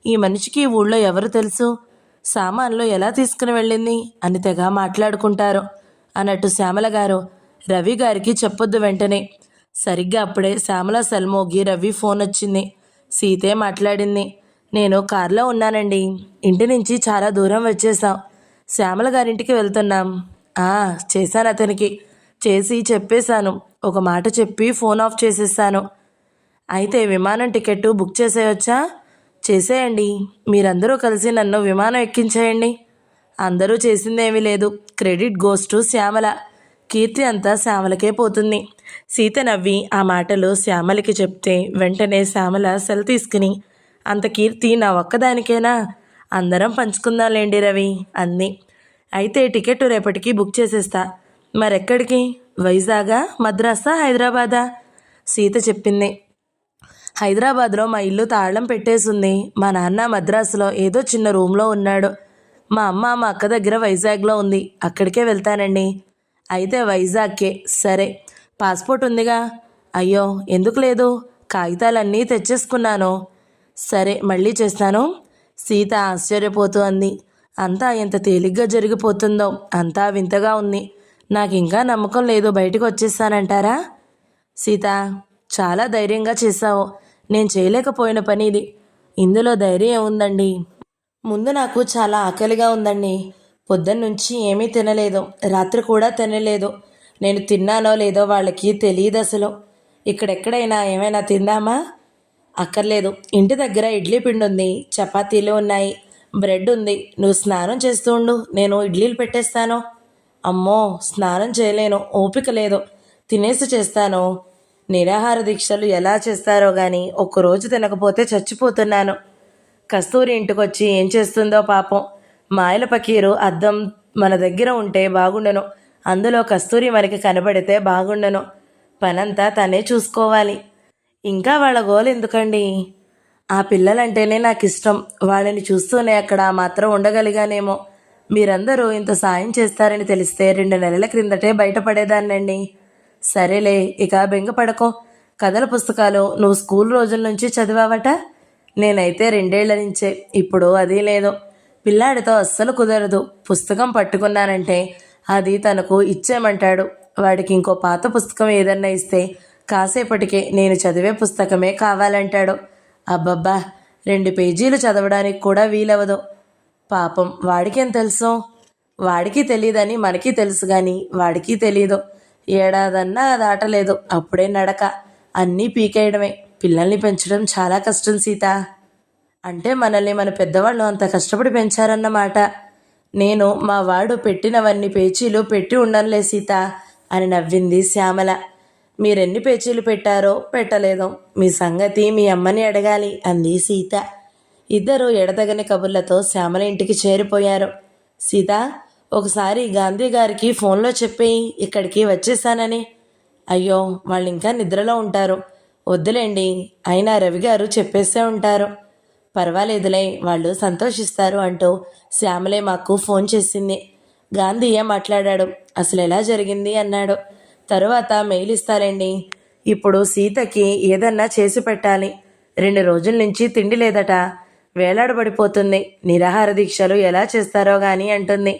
ఈ మనిషికి ఊళ్ళో ఎవరు తెలుసు? సామాన్లు ఎలా తీసుకుని వెళ్ళింది అని తెగ మాట్లాడుకుంటారు. అన్నట్టు శ్యామల గారు రవి గారికి చెప్పొద్దు వెంటనే. సరిగ్గా అప్పుడే శ్యామల సెల్మోగి రవి ఫోన్ వచ్చింది. సీతే మాట్లాడింది. నేను కారులో ఉన్నానండి, ఇంటి నుంచి చాలా దూరం వచ్చేసాం. శ్యామల గారింటికి వెళ్తున్నాం. చేశాను అతనికి. చేసి చెప్పేశాను. ఒక మాట చెప్పి ఫోన్ ఆఫ్ చేసేసాను. అయితే విమానం టికెట్టు బుక్ చేసేయొచ్చా? చేసేయండి. మీరందరూ కలిసి నన్ను విమానం ఎక్కించేయండి. అందరూ చేసిందేమీ లేదు. Credit goes to Shyamala. కీర్తి అంతా శ్యామలకే పోతుంది. సీత నవ్వి ఆ మాటలు శ్యామలకి చెప్తే వెంటనే శ్యామల సెల్ తీసుకుని, అంత కీర్తి నా ఒక్కదానికేనా? అందరం పంచుకుందాంలేండి రవి అంది. అయితే టికెట్ రేపటికి బుక్ చేసేస్తా. మరెక్కడికి? వైజాగా, మద్రాసా, హైదరాబాదా? సీత చెప్పింది. హైదరాబాద్లో మా ఇల్లు తాళం పెట్టేసింది. మా నాన్న మద్రాసులో ఏదో చిన్న రూమ్లో ఉన్నాడు. మా అమ్మ మా అక్క దగ్గర వైజాగ్లో ఉంది. అక్కడికే వెళ్తానండి. అయితే వైజాగ్కే. సరే, పాస్పోర్ట్ ఉందిగా? అయ్యో ఎందుకు లేదు, కాగితాలన్నీ తెచ్చేసుకున్నాను. సరే మళ్ళీ చేస్తాను. సీత ఆశ్చర్యపోతూ అంది. అంతా ఎంత తేలిగ్గా జరిగిపోతుందో, అంతా వింతగా ఉంది. నాకు ఇంకా నమ్మకం లేదు బయటకు వచ్చేస్తానంటారా? సీత, చాలా ధైర్యంగా చేశావు. నేను చేయలేకపోయిన పని ఇది. ఇందులో ధైర్యం ఏముందండి? ముందు నాకు చాలా ఆకలిగా ఉందండి. పొద్దున్నుంచి ఏమీ తినలేదు, రాత్రి కూడా తినలేదు. నేను తిన్నానో లేదో వాళ్ళకి తెలియదు అసలు. ఇక్కడెక్కడైనా ఏమైనా తిందామా? అక్కర్లేదు. ఇంటి దగ్గర ఇడ్లీ పిండి ఉంది, చపాతీలు ఉన్నాయి, బ్రెడ్ ఉంది. నువ్వు స్నానం చేస్తూ ఉండు, నేను ఇడ్లీలు పెట్టేస్తాను. అమ్మో, స్నానం చేయలేను, ఓపిక లేదు. తినేసి చేస్తాను. నిరాహార దీక్షలు ఎలా చేస్తారో గాని ఒక్కరోజు తినకపోతే చచ్చిపోతున్నాను. కస్తూరి ఇంటికొచ్చి ఏం చేస్తుందో పాపం. మాయల పకీరు అద్దం మన దగ్గర ఉంటే బాగుండను. అందులో కస్తూరి మనకి కనబడితే బాగుండను. పనంతా తనే చూసుకోవాలి. ఇంకా వాళ్ళ గోలు ఎందుకండి? ఆ పిల్లలంటేనే నాకు ఇష్టం. వాళ్ళని చూస్తూనే అక్కడ మాత్రం ఉండగలిగానేమో. మీరందరూ ఇంత సాయం చేస్తారని తెలిస్తే 2 నెలల క్రిందటే బయటపడేదాన్నండి. సరేలే, ఇక బెంగపడకో. కథల పుస్తకాలు నువ్వు స్కూల్ రోజుల నుంచి చదివావట. నేనైతే 2 ఏళ్ల నుంచే. ఇప్పుడు అది లేదు. పిల్లాడితో అస్సలు కుదరదు. పుస్తకం పట్టుకున్నానంటే అది తనకు ఇచ్చేయమంటాడు. వాడికి ఇంకో పాత పుస్తకం ఏదన్నా ఇస్తే కాసేపటికే నేను చదివే పుస్తకమే కావాలంటాడు. అబ్బబ్బా, 2 పేజీలు చదవడానికి కూడా వీలవదు. పాపం వాడికేం తెలుసు? వాడికి తెలియదని మనకి తెలుసు కానీ వాడికి తెలీదు. ఏడాదన్నా దాటలేదు, అప్పుడే నడక. అన్నీ పీకేయడమే. పిల్లల్ని పెంచడం చాలా కష్టం సీత. అంటే మనల్ని మన పెద్దవాళ్ళు అంత కష్టపడి పెంచారన్నమాట. నేను మా వాడు పెట్టినవన్నీ పేచీలు పెట్టి ఉండనులే సీత అని నవ్వింది శ్యామల. మీరెన్ని పేచీలు పెట్టారో పెట్టలేదో మీ సంగతి మీ అమ్మని అడగాలి అంది సీత. ఇద్దరు ఎడతగని కబుర్లతో శ్యామల ఇంటికి చేరిపోయారు. సీత, ఒకసారి గాంధీ గారికి ఫోన్లో చెప్పేయి ఇక్కడికి వచ్చేసానని. అయ్యో, వాళ్ళు ఇంకా నిద్రలో ఉంటారు. వద్దులేండి, అయినా రవి గారు చెప్పేసే ఉంటారు. పర్వాలేదులే, వాళ్ళు సంతోషిస్తారు అంటూ శ్యామలే మాకు ఫోన్ చేసింది. గాంధీయే మాట్లాడాడు. అసలు ఎలా జరిగింది అన్నాడు. తరువాత మెయిల్ ఇస్తారండి. ఇప్పుడు సీతకి ఏదన్నా చేసి పెట్టాలి. 2 రోజుల నుంచి తిండి లేదట. వేలాడబడిపోతుంది. నిరాహార దీక్షలు ఎలా చేస్తారో గాని అంటుంది.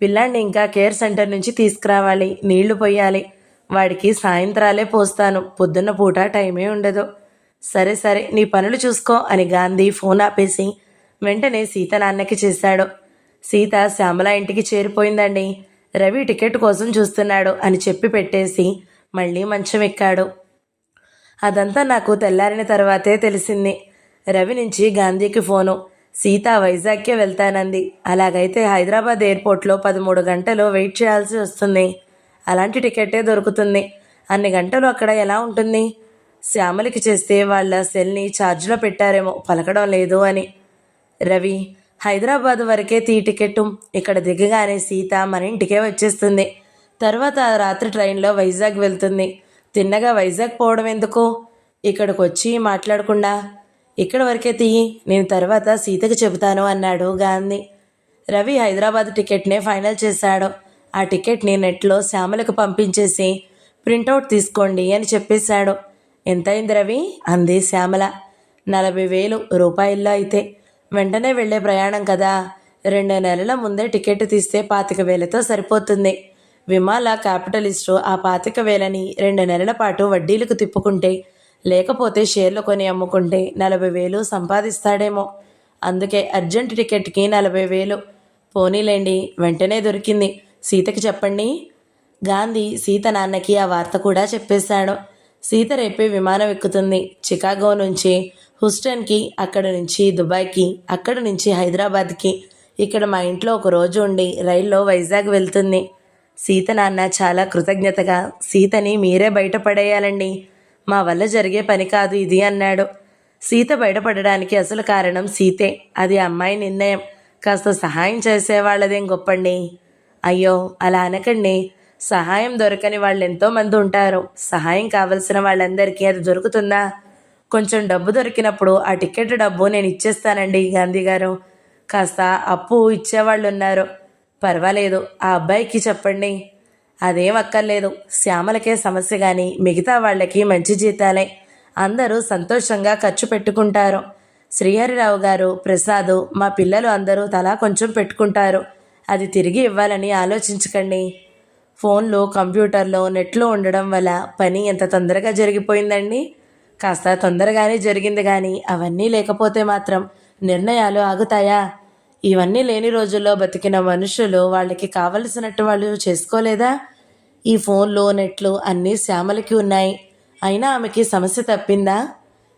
పిల్లాన్ని ఇంకా కేర్ సెంటర్ నుంచి తీసుకురావాలి. నీళ్లు పొయ్యాలి. వాడికి సాయంత్రాలే పోస్తాను. పొద్దున్న పూట టైమే ఉండదు. సరే సరే, నీ పనులు చూసుకో అని గాంధీ ఫోన్ ఆపేసి వెంటనే సీత నాన్నకి చేశాడు. సీత శ్యామల ఇంటికి చేరిపోయిందండి. రవి టికెట్ కోసం చూస్తున్నాడు అని చెప్పి పెట్టేసి మళ్ళీ మంచం ఎక్కాడు. అదంతా నాకు తెల్లారిన తర్వాతే తెలిసింది. రవి నుంచి గాంధీకి ఫోను. సీత వైజాగ్కే వెళ్తానంది. అలాగైతే హైదరాబాద్ ఎయిర్పోర్ట్లో 13 గంటలు వెయిట్ చేయాల్సి వస్తుంది. అలాంటి టికెటే దొరుకుతుంది. అన్ని గంటలు అక్కడ ఎలా ఉంటుంది? శ్యామలకి చేస్తే వాళ్ళ సెల్ని ఛార్జ్లో పెట్టారేమో, పలకడం లేదు అని. రవి, హైదరాబాద్ వరకే టికెట్టు. ఇక్కడ దిగగానే సీత మన ఇంటికే వచ్చేస్తుంది. తర్వాత రాత్రి ట్రైన్లో వైజాగ్ వెళ్తుంది. తిన్నగా వైజాగ్ పోవడం ఎందుకు? ఇక్కడికి వచ్చి మాట్లాడకుండా ఇక్కడ వరకే తీయి, నేను తర్వాత సీతకి చెబుతాను అన్నాడు గాంధీ. రవి హైదరాబాద్ టికెట్నే ఫైనల్ చేశాడు. ఆ టికెట్ని నెట్లో శ్యామలకు పంపించేసి ప్రింటౌట్ తీసుకోండి అని చెప్పేశాడు. ఎంతైంది రవి అంది శ్యామల. 40,000 రూపాయల్లో అయితే. వెంటనే వెళ్లే ప్రయాణం కదా. 2 నెలల ముందే టికెట్ తీస్తే 25,000తో సరిపోతుంది. విమాల క్యాపిటలిస్టు ఆ 25,000ని 2 నెలల పాటు వడ్డీలకు తిప్పుకుంటే, లేకపోతే షేర్లు కొని అమ్ముకుంటే 40,000 సంపాదిస్తాడేమో. అందుకే అర్జెంట్ టికెట్కి 40,000. పోనీలేండి, వెంటనే దొరికింది. సీతకి చెప్పండి. గాంధీ సీత నాన్నకి ఆ వార్త కూడా చెప్పేశాడు. సీత రేపే విమానం ఎక్కుతుంది. చికాగో నుంచి హూస్టన్కి, అక్కడి నుంచి దుబాయ్కి, అక్కడి నుంచి హైదరాబాద్కి. ఇక్కడ మా ఇంట్లో ఒక రోజు ఉండి రైల్లో వైజాగ్ వెళ్తుంది. సీత నాన్న చాలా కృతజ్ఞతగా, సీతని మీరే బయటపడేయాలండి, మా వల్ల జరిగే పని కాదు ఇది అన్నాడు. సీత బయటపడడానికి అసలు కారణం సీతే. అది అమ్మాయి నిర్ణయం. కాస్త సహాయం చేసేవాళ్ళదేం గొప్పండి. అయ్యో, అలా అనకండి. సహాయం దొరకని వాళ్ళు ఎంతోమంది ఉంటారు. సహాయం కావలసిన వాళ్ళందరికీ అది దొరుకుతుందా? కొంచెం డబ్బు దొరికినప్పుడు ఆ టికెట్ డబ్బు నేను ఇచ్చేస్తానండి గాంధీ గారు. కాస్త అప్పు ఇచ్చేవాళ్ళు ఉన్నారు. పర్వాలేదు, ఆ అబ్బాయికి చెప్పండి. అదేం అక్కర్లేదు. శ్యామలకే సమస్య కానీ మిగతా వాళ్ళకి మంచి జీతాలే. అందరూ సంతోషంగా ఖర్చు పెట్టుకుంటారు. శ్రీహరిరావు గారు, ప్రసాదు, మా పిల్లలు అందరూ తలా కొంచెం పెట్టుకుంటారు. అది తిరిగి ఇవ్వాలని ఆలోచించకండి. ఫోన్లో, కంప్యూటర్లో, నెట్లో ఉండడం వల్ల పని ఎంత తొందరగా జరిగిపోయిందండి. కాస్త తొందరగానే జరిగింది కానీ అవన్నీ లేకపోతే మాత్రం నిర్ణయాలు ఆగుతాయా? ఇవన్నీ లేని రోజుల్లో బతికిన మనుషులు వాళ్ళకి కావలసినట్టు వాళ్ళు చేసుకోలేదా? ఈ ఫోన్లు, నెట్లు అన్నీ శ్యామలకి ఉన్నాయి. అయినా ఆమెకి సమస్య తప్పిందా?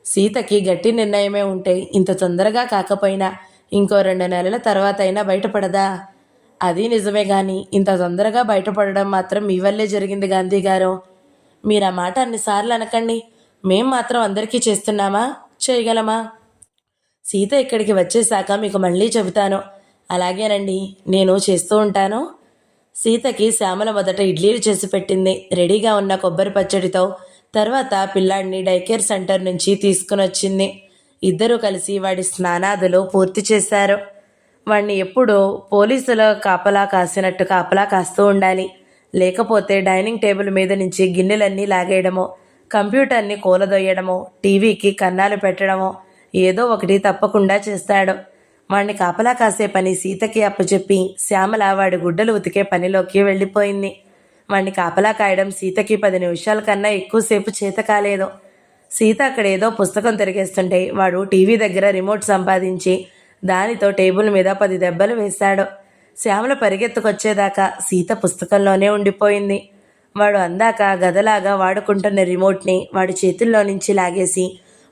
సీతకి గట్టి నిర్ణయమే ఉంటే ఇంత తొందరగా కాకపోయినా ఇంకో 2 నెలల తర్వాత అయినా బయటపడదా? అది నిజమే కానీ ఇంత తొందరగా బయటపడడం మాత్రం మీ వల్లే జరిగింది గాంధీ గారు. మీరు ఆ మాట అన్నిసార్లు అనకండి. మేం మాత్రం అందరికీ చేస్తున్నామా, చేయగలమా? సీత ఇక్కడికి వచ్చేశాక మీకు మళ్ళీ చెబుతాను. అలాగేనండి, నేను చేస్తూ ఉంటాను. సీతకి శ్యామల మొదట ఇడ్లీలు చేసి పెట్టింది రెడీగా ఉన్న కొబ్బరి పచ్చడితో. తర్వాత పిల్లాడిని డైకేర్ సెంటర్ నుంచి తీసుకుని వచ్చింది. ఇద్దరూ కలిసి వాడి స్నానాదులు పూర్తి చేశారు. వాడిని ఎప్పుడూ పోలీసుల కాపలా కాసినట్టు కాపలా కాస్తూ ఉండాలి. లేకపోతే డైనింగ్ టేబుల్ మీద నుంచి గిన్నెలన్నీ లాగేయడమో, కంప్యూటర్ని కూలదొయ్యడమో, టీవీకి కన్నాలు పెట్టడమో ఏదో ఒకటి తప్పకుండా చేస్తాడు. వాణ్ణి కాపలా కాసే పని సీతకి అప్పచెప్పి శ్యామల వాడి గుడ్డలు ఉతికే పనిలోకి వెళ్ళిపోయింది. వాణ్ణి కాపలా కాయడం సీతకి 10 నిమిషాల కన్నా ఎక్కువసేపు చేత కాలేదు. సీత అక్కడ ఏదో పుస్తకం తిరిగేస్తుంటే వాడు టీవీ దగ్గర రిమోట్ సంపాదించి దానితో టేబుల్ మీద 10 దెబ్బలు వేశాడు. శ్యామల పరిగెత్తుకొచ్చేదాకా సీత పుస్తకంలోనే ఉండిపోయింది. వాడు అందాక గదలాగా వాడుకుంటున్న రిమోట్ని వాడి చేతుల్లో నుంచి లాగేసి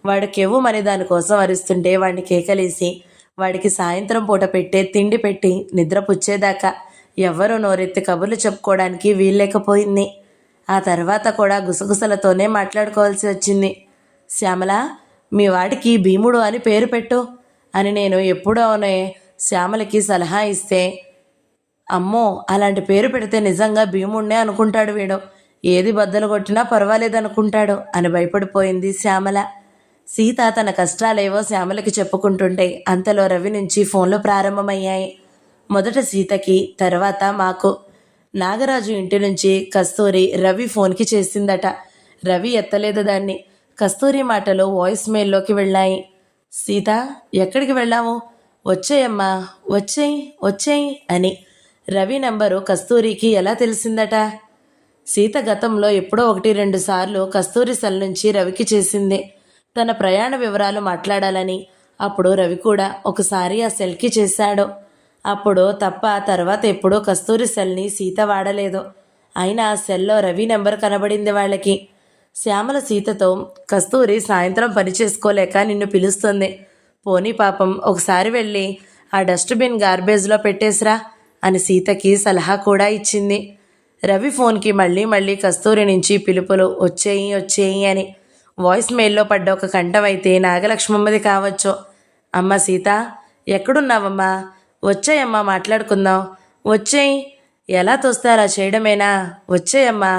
వాడు కెవ్వుమని దానికోసం అరుస్తుంటే వాడిని కేకలేసి వాడికి సాయంత్రం పూట పెట్టే తిండి పెట్టి నిద్రపుచ్చేదాకా ఎవ్వరూ నోరెత్తి కబుర్లు చెప్పుకోవడానికి వీల్లేకపోయింది. ఆ తర్వాత కూడా గుసగుసలతోనే మాట్లాడుకోవాల్సి వచ్చింది. శ్యామల, మీ వాడికి భీముడు అని పేరు పెట్టు అని నేను ఎప్పుడోనే శ్యామలకి సలహా ఇస్తే, అమ్మో అలాంటి పేరు పెడితే నిజంగా భీముడినే అనుకుంటాడు వీడు, ఏది బద్దలు కొట్టినా పర్వాలేదనుకుంటాడు అని భయపడిపోయింది శ్యామల. సీత తన కష్టాలేవో శ్యామలకి చెప్పుకుంటుంటే అంతలో రవి నుంచి ఫోన్లు ప్రారంభమయ్యాయి. మొదట సీతకి, తర్వాత మాకు. నాగరాజు ఇంటి నుంచి కస్తూరి రవి ఫోన్కి చేసిందట. రవి ఎత్తలేదు దాన్ని. కస్తూరి మాటలు వాయిస్ మెయిల్లోకి వెళ్ళాయి. సీత, ఎక్కడికి వెళ్ళాము? వచ్చేయమ్మా, వచ్చేయి వచ్చేయి అని రవి నంబరు కస్తూరికి ఎలా తెలిసిందట? సీత గతంలో ఎప్పుడో 1-2 సార్లు కస్తూరి సెల్ నుంచి రవికి చేసింది. తన ప్రయాణ వివరాలు మాట్లాడాలని. అప్పుడు రవి కూడా ఒకసారి ఆ సెల్కి చేశాడు. అప్పుడు తప్ప తర్వాత ఎప్పుడూ కస్తూరి సెల్ని సీత వాడలేదు. అయినా ఆ సెల్లో రవి నెంబర్ కనబడింది వాళ్ళకి. శ్యామల సీతతో, కస్తూరి సాయంత్రం పని చేసుకోలేక నిన్ను పిలుస్తుంది, పోనీ పాపం ఒకసారి వెళ్ళి ఆ డస్ట్బిన్ గార్బేజ్లో పెట్టేసిరా అని సీతకి సలహా కూడా ఇచ్చింది. రవి ఫోన్కి మళ్ళీ మళ్ళీ కస్తూరి నుంచి పిలుపులు వచ్చేయి వచ్చేయి అని. వాయిస్ మెయిల్లో పడ్డ ఒక కంఠం అయితే నాగలక్ష్మమ్మది కావచ్చు. అమ్మ సీత, ఎక్కడున్నావమ్మా? వచ్చేయమ్మా, మాట్లాడుకుందాం. వచ్చేయి, ఎలా తోస్తే అలా చేయడమేనా? వచ్చేయమ్మా.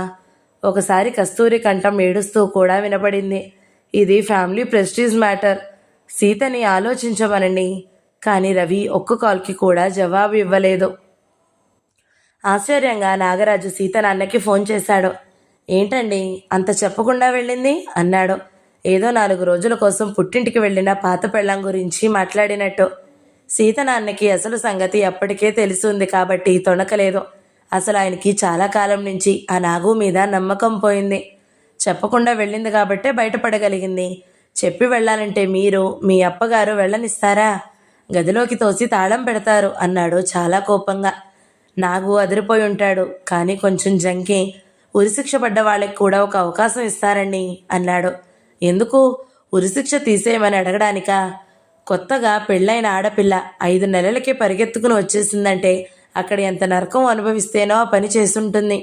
ఒకసారి కస్తూరి కంఠం ఏడుస్తూ కూడా వినపడింది. ఇది ఫ్యామిలీ ప్రెస్టీజ్ మ్యాటర్, సీతని ఆలోచించమనండి. కానీ రవి ఒక్క కాల్కి కూడా జవాబు ఇవ్వలేదు. ఆశ్చర్యంగా నాగరాజు సీత నాన్నకి ఫోన్ చేశాడు. ఏంటండి అంత చెప్పకుండా వెళ్ళింది అన్నాడు. ఏదో 4 రోజుల కోసం పుట్టింటికి వెళ్ళిన పాత పెళ్ళం గురించి మాట్లాడినట్టు. సీత నాన్నకి అసలు సంగతి అప్పటికే తెలిసి ఉంది కాబట్టి తొణకలేదు. అసలు ఆయనకి చాలా కాలం నుంచి ఆ నాగు మీద నమ్మకం పోయింది. చెప్పకుండా వెళ్ళింది కాబట్టే బయటపడగలిగింది. చెప్పి వెళ్ళాలంటే మీరు, మీ అప్పగారు వెళ్ళనిస్తారా? గదిలోకి తోసి తాళం పెడతారు అన్నాడు చాలా కోపంగా. నాగు అదిరిపోయి ఉంటాడు, కానీ కొంచెం జంకి. ఉరిశిక్ష పడ్డ వాళ్ళకి కూడా ఒక అవకాశం ఇస్తారండి అన్నాడు. ఎందుకు? ఉరిశిక్ష తీసేయమని అడగడానికా? కొత్తగా పెళ్ళైన ఆడపిల్ల 5 నెలలకే పరిగెత్తుకుని వచ్చేసిందంటే అక్కడ ఎంత నరకం అనుభవిస్తేనో ఆ పని చేసుంటుంది.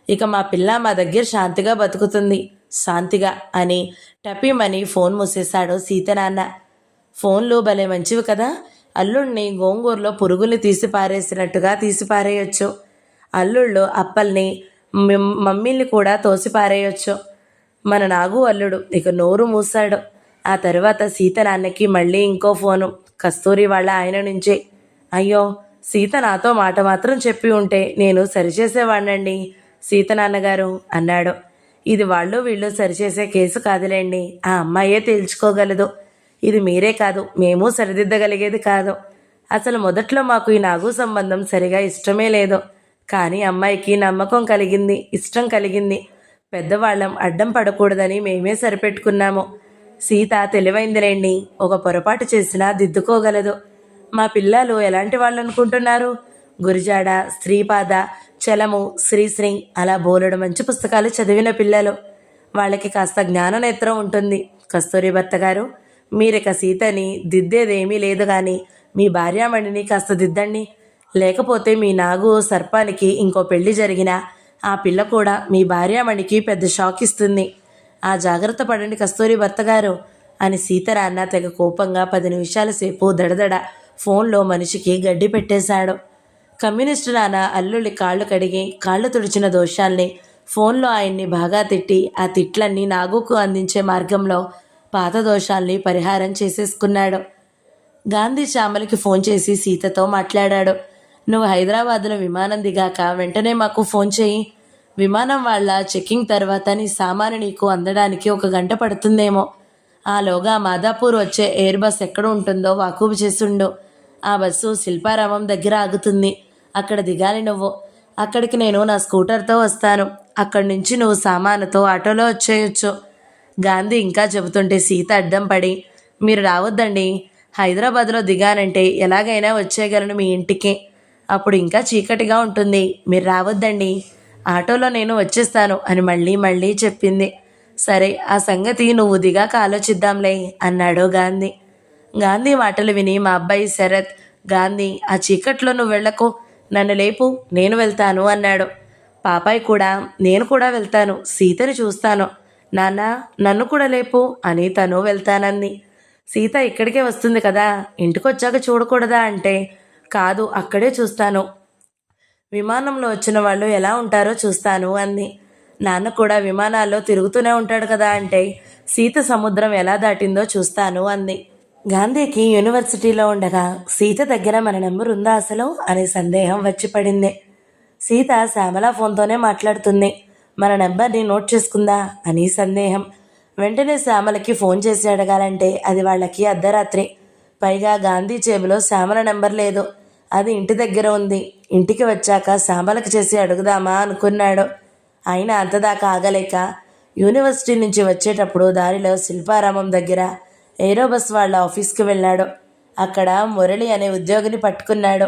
ఇక మా పిల్ల మా దగ్గర శాంతిగా బతుకుతుంది, శాంతిగా అని టపీమని ఫోన్ మూసేశాడు సీతనాన్న. ఫోన్లు భలే మంచివి కదా. అల్లుడిని గోంగూరలో పురుగుల్ని తీసి పారేసినట్టుగా తీసి పారేయొచ్చు. అల్లుళ్ళు అప్పల్ని మమ్మీల్ని కూడా తోసి పారేయొచ్చు. మన నాగు అల్లుడు ఇక నోరు మూసాడు. ఆ తర్వాత సీత నాన్నకి మళ్ళీ ఇంకో ఫోను, కస్తూరి వాళ్ళ ఆయన నుంచే. అయ్యో, సీత నాతో మాట మాత్రం చెప్పి ఉంటే నేను సరిచేసేవాడినండి సీత నాన్నగారు అన్నాడు. ఇది వాళ్ళు వీళ్ళు సరిచేసే కేసు కాదులేండి, ఆ అమ్మాయే తేల్చుకోగలదు. ఇది మీరే కాదు, మేము సరిదిద్దగలిగేది కాదు. అసలు మొదట్లో మాకు ఈ నాగు సంబంధం సరిగా ఇష్టమే లేదు. కానీ అమ్మాయికి నమ్మకం కలిగింది, ఇష్టం కలిగింది. పెద్దవాళ్ళం అడ్డం పడకూడదని మేమే సరిపెట్టుకున్నాము. సీత తెలివైందిలేండి, ఒక పొరపాటు చేసినా దిద్దుకోగలదు. మా పిల్లలు ఎలాంటి వాళ్ళు అనుకుంటున్నారు? గురిజాడ, స్త్రీపాద, చలము, శ్రీశ్రీ అలా బోలెడు మంచి పుస్తకాలు చదివిన పిల్లలు. వాళ్ళకి కాస్త జ్ఞాననేత్రం ఉంటుంది. కస్తూరి భర్త గారు, మీరిక సీతని దిద్దేదేమీ లేదు, కానీ మీ భార్యామణిని కాస్త దిద్దండి. లేకపోతే మీ నాగు సర్పానికి ఇంకో పెళ్లి జరిగినా ఆ పిల్ల కూడా మీ భార్యామణికి పెద్ద షాక్ ఇస్తుంది. ఆ జాగ్రత్త పడండి కస్తూరి భర్త గారు అని సీతారాన్న తెగ కోపంగా 10 నిమిషాల సేపు దడదడ ఫోన్లో మనిషికి గడ్డి పెట్టేశాడు. కమ్యూనిస్టు నాన్న అల్లుళ్ళి కాళ్ళు కడిగి కాళ్ళు తుడిచిన దోషాల్ని ఫోన్లో ఆయన్ని బాగా తిట్టి ఆ తిట్లన్నీ నాగుకు అందించే మార్గంలో పాత దోషాల్ని పరిహారం చేసేసుకున్నాడు. గాంధీ శ్యామలకి ఫోన్ చేసి సీతతో మాట్లాడాడు. నువ్వు హైదరాబాద్లో విమానం దిగాక వెంటనే మాకు ఫోన్ చేయి. విమానం వాళ్ళ చెక్కింగ్ తర్వాత నీ సామాను నీకు అందడానికి 1 గంట పడుతుందేమో. ఆలోగా మాదాపూర్ వచ్చే ఎయిర్ బస్ ఎక్కడ ఉంటుందో వాకూబు చేసుండు. ఆ బస్సు శిల్పారామం దగ్గర ఆగుతుంది. అక్కడ దిగాలి నువ్వు. అక్కడికి నేను నా స్కూటర్తో వస్తాను. అక్కడి నుంచి నువ్వు సామానుతో ఆటోలో వచ్చేయొచ్చు. గాంధీ ఇంకా చెబుతుంటే సీత అడ్డం పడి, మీరు రావద్దండి. హైదరాబాద్లో దిగానంటే ఎలాగైనా వచ్చేయగలను మీ ఇంటికి. అప్పుడు ఇంకా చీకటిగా ఉంటుంది. మీరు రావద్దండి. ఆటోలో నేను వచ్చేస్తాను అని మళ్ళీ మళ్ళీ చెప్పింది. సరే, ఆ సంగతి నువ్వు దిగాక ఆలోచిద్దాంలే అన్నాడు గాంధీ. గాంధీ మాటలు విని మా అబ్బాయి శరత్, గాంధీ ఆ చీకట్లో నువ్వు వెళ్ళకు, నన్ను లేపు, నేను వెళ్తాను అన్నాడు. పాపాయ్ కూడా, నేను కూడా వెళ్తాను, సీతని చూస్తాను. నాన్న నన్ను కూడా లేపు అని తను వెళ్తానంది. సీత ఇక్కడికే వస్తుంది కదా, ఇంటికొచ్చాక చూడకూడదా అంటే, కాదు అక్కడే చూస్తాను. విమానంలో వచ్చిన వాళ్ళు ఎలా ఉంటారో చూస్తాను అంది. నాన్న కూడా విమానాల్లో తిరుగుతూనే ఉంటాడు కదా అంటే, సీత సముద్రం ఎలా దాటిందో చూస్తాను అంది. గాంధీకి యూనివర్సిటీలో ఉండగా సీత దగ్గర మన నెంబర్ ఉందా అసలు అనే సందేహం వచ్చి పడింది. సీత శ్యామల ఫోన్తోనే మాట్లాడుతుంది, మన నెంబర్ని నోట్ చేసుకుందా అని సందేహం. వెంటనే శ్యామలకి ఫోన్ చేసి అడగాలంటే అది వాళ్ళకి అర్ధరాత్రి. పైగా గాంధీ జేబులో శ్యామల నెంబర్ లేదు. అది ఇంటి దగ్గర ఉంది. ఇంటికి వచ్చాక శ్యామలకు చేసి అడుగుదామా అనుకున్నాడు. అయినా అంతదాకా ఆగలేక యూనివర్సిటీ నుంచి వచ్చేటప్పుడు దారిలో శిల్పారామం దగ్గర ఏరోబస్ వాళ్ళ ఆఫీస్కి వెళ్ళాడు. అక్కడ మురళి అనే ఉద్యోగిని పట్టుకున్నాడు.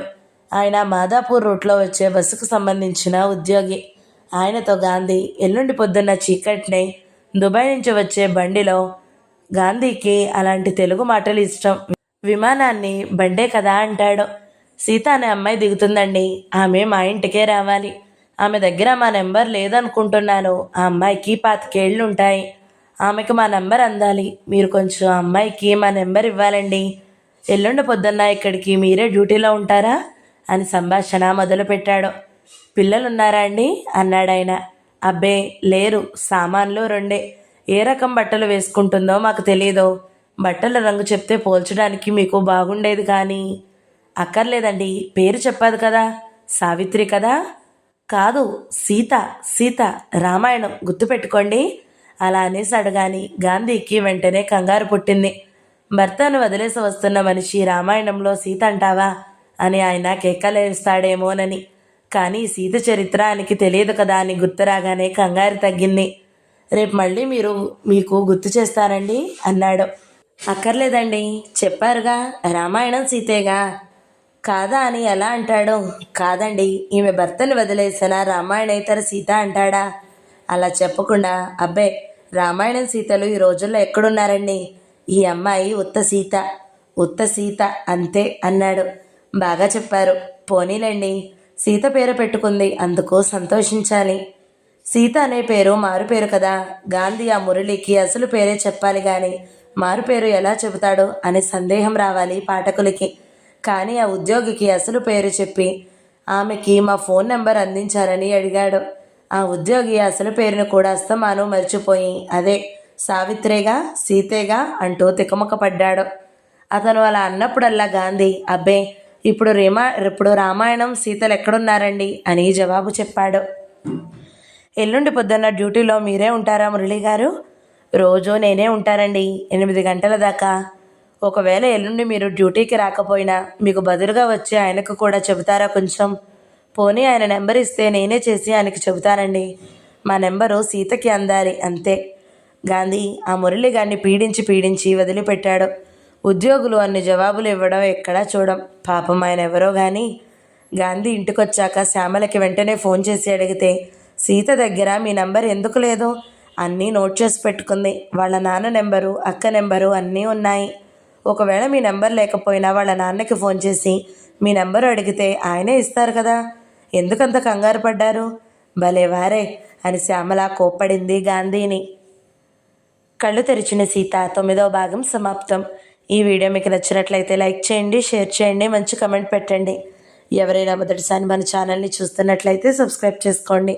ఆయన మాదాపూర్ రూట్లో వచ్చే బస్సుకు సంబంధించిన ఉద్యోగి. ఆయనతో గాంధీ ఎల్లుండి పొద్దున్న చీకటిని దుబాయ్ నుంచి వచ్చే బండిలో, గాంధీకి అలాంటి తెలుగు మాటలు ఇష్టం, విమానాన్ని బండే కదా అంటాడు. సీత అనే అమ్మాయి దిగుతుందండి, ఆమె మా ఇంటికే రావాలి. ఆమె దగ్గర మా నెంబర్ లేదనుకుంటున్నాను. ఆ అమ్మాయికి 25 ఏళ్ళు ఉంటాయి. ఆమెకు మా నెంబర్ అందాలి. మీరు కొంచెం ఆ అమ్మాయికి మా నెంబర్ ఇవ్వాలండి. ఎల్లుండి పొద్దున్న ఇక్కడికి మీరే డ్యూటీలో ఉంటారా అని సంభాషణ మొదలుపెట్టాడు. పిల్లలున్నారా అండి అన్నాడాయన. అబ్బే లేరు, సామాన్లు 2. ఏ రకం బట్టలు వేసుకుంటుందో మాకు తెలియదు. బట్టల రంగు చెప్తే పోల్చడానికి మీకు బాగుండేది కానీ. అక్కర్లేదండి, పేరు చెప్పాదు కదా, సావిత్రి కదా. కాదు, సీత, సీత, రామాయణం గుర్తుపెట్టుకోండి అలా అనేసాడు. కానీ గాంధీకి వెంటనే కంగారు పుట్టింది. భర్తను వదిలేసి వస్తున్న మనిషి రామాయణంలో సీత అంటావా అని ఆయన కేకలేస్తాడేమోనని. కానీ సీత చరిత్ర ఆయనకి తెలియదు కదా అని గుర్తు రాగానే కంగారు తగ్గింది. రేపు మళ్ళీ మీకు గుర్తు చేస్తానండి అన్నాడు. అక్కర్లేదండి, చెప్పారుగా రామాయణం సీతేగా. కాదా అని ఎలా అంటాడు? కాదండి, ఈమె భర్తని వదిలేసిన రామాయణేతర సీత అంటాడా? అలా చెప్పకుండా, అబ్బే రామాయణం సీతలు ఈ రోజుల్లో ఎక్కడున్నారండి? ఈ అమ్మాయి ఉత్త సీత, ఉత్త సీత అంతే అన్నాడు. బాగా చెప్పారు, పోనీలండి, సీత పేరు పెట్టుకుంది, అందుకు సంతోషించాలి. సీత అనే పేరు మారు పేరు కదా. గాంధీ ఆ మురళికి అసలు పేరే చెప్పాలి కానీ మారు పేరు ఎలా చెబుతాడు అనే సందేహం రావాలి పాఠకులకి. కానీ ఆ ఉద్యోగికి అసలు పేరు చెప్పి ఆమెకి మా ఫోన్ నెంబర్ అందించారని అడిగాడు. ఆ ఉద్యోగి అసలు పేరును కూడా అస్తమానం మర్చిపోయి అదే సావిత్రేగా, సీతేగా అంటూ తికమక పడ్డాడు. అతను అలా అన్నప్పుడల్లా గాంధీ, అబ్బే ఇప్పుడు రామాయణం సీతలు ఎక్కడున్నారండి అని జవాబు చెప్పాడు. ఎల్లుండి పొద్దున్న డ్యూటీలో మీరే ఉంటారా మురళి గారు? రోజు నేనే ఉంటానండి, 8 గంటల దాకా. ఒకవేళ ఎల్లుండి మీరు డ్యూటీకి రాకపోయినా మీకు బదులుగా వచ్చి ఆయనకు కూడా చెబుతారా కొంచెం? పోనీ ఆయన నెంబర్ ఇస్తే నేనే చేసి ఆయనకి చెబుతానండి. మా నెంబరు సీతకి అందాలి అంతే. గాంధీ ఆ మురళి గారిని పీడించి వదిలిపెట్టాడు. ఉద్యోగులు అన్ని జవాబులు ఇవ్వడం ఎక్కడా చూడం. పాపం ఆయన ఎవరో కానీ. గాంధీ ఇంటికొచ్చాక శ్యామలకి వెంటనే ఫోన్ చేసి అడిగితే, సీత దగ్గర మీ నెంబర్ ఎందుకు లేదు? అన్నీ నోట్ చేసి పెట్టుకుంది. వాళ్ళ నాన్న నెంబరు, అక్క నెంబరు అన్నీ ఉన్నాయి. ఒకవేళ మీ నెంబర్ లేకపోయినా వాళ్ళ నాన్నకి ఫోన్ చేసి మీ నెంబరు అడిగితే ఆయనే ఇస్తారు కదా. ఎందుకంత కంగారు పడ్డారు? భలేవారే అని శ్యామల కోప్పడింది గాంధీని. కళ్ళు తెరిచిన సీత 9వ భాగం సమాప్తం. ఈ వీడియో మీకు నచ్చినట్లయితే లైక్ చేయండి, షేర్ చేయండి, మంచి కమెంట్ పెట్టండి. ఎవరైనా మొదటిసారి మన ఛానల్ని చూస్తున్నట్లయితే సబ్స్క్రైబ్ చేసుకోండి.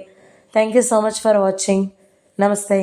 Thank you so much for watching. నమస్తే.